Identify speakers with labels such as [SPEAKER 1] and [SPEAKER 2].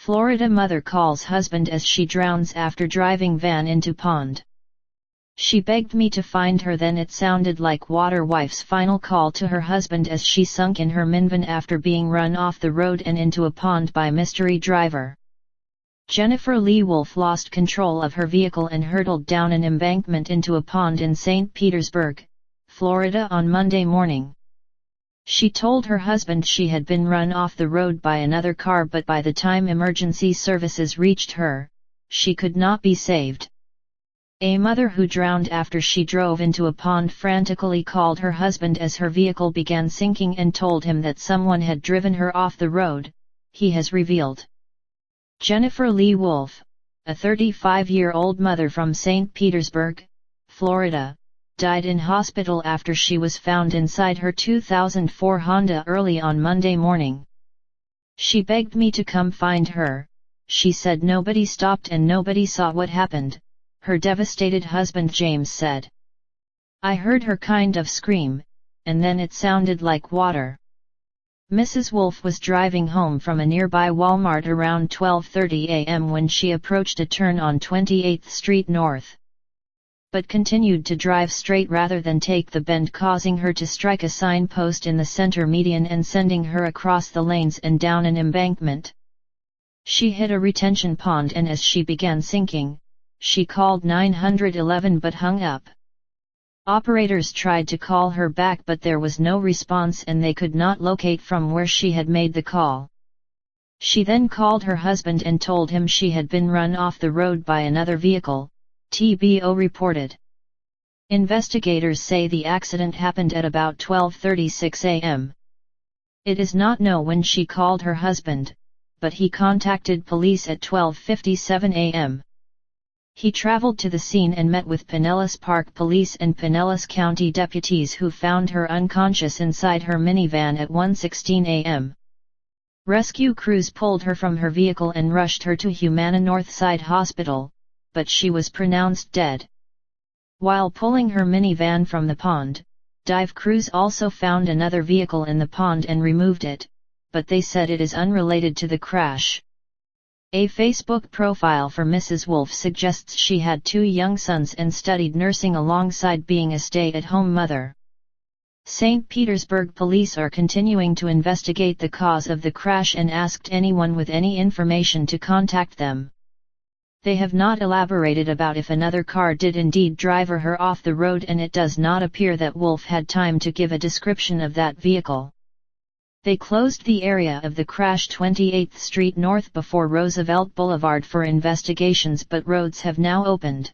[SPEAKER 1] Florida mother calls husband as she drowns after driving van into pond. She begged me to find her, then it sounded like water. Wife's final call to her husband as she sunk in her minivan after being run off the road and into a pond by mystery driver. Jennifer Lee Wolfe lost control of her vehicle and hurtled down an embankment into a pond in St. Petersburg, Florida on Monday morning. She told her husband she had been run off the road by another car, but by the time emergency services reached her, she could not be saved. A mother who drowned after she drove into a pond frantically called her husband as her vehicle began sinking and told him that someone had driven her off the road, he has revealed. Jennifer Lee Wolfe, a 35-year-old mother from St. Petersburg, Florida, died in hospital after she was found inside her 2004 Honda early on Monday morning. She begged me to come find her, she said. Nobody stopped and nobody saw what happened, her devastated husband James said. I heard her kind of scream, and then it sounded like water. Mrs. Wolfe was driving home from a nearby Walmart around 12:30 a.m. when she approached a turn on 28th Street North, but continued to drive straight rather than take the bend, causing her to strike a signpost in the center median and sending her across the lanes and down an embankment. She hit a retention pond, and as she began sinking, she called 911 but hung up. Operators tried to call her back, but there was no response and they could not locate from where she had made the call. She then called her husband and told him she had been run off the road by another vehicle, TBO reported. Investigators say the accident happened at about 12:36 a.m. It is not known when she called her husband, but he contacted police at 12:57 a.m. He traveled to the scene and met with Pinellas Park Police and Pinellas County deputies, who found her unconscious inside her minivan at 1:16 a.m. Rescue crews pulled her from her vehicle and rushed her to Humana Northside Hospital, but she was pronounced dead. While pulling her minivan from the pond, dive crews also found another vehicle in the pond and removed it, but they said it is unrelated to the crash. A Facebook profile for Mrs. Wolfe suggests she had 2 young sons and studied nursing alongside being a stay-at-home mother. St. Petersburg police are continuing to investigate the cause of the crash and asked anyone with any information to contact them. They have not elaborated about if another car did indeed drive her off the road, and it does not appear that Wolfe had time to give a description of that vehicle. They closed the area of the crash 28th Street North before Roosevelt Boulevard for investigations, but roads have now opened.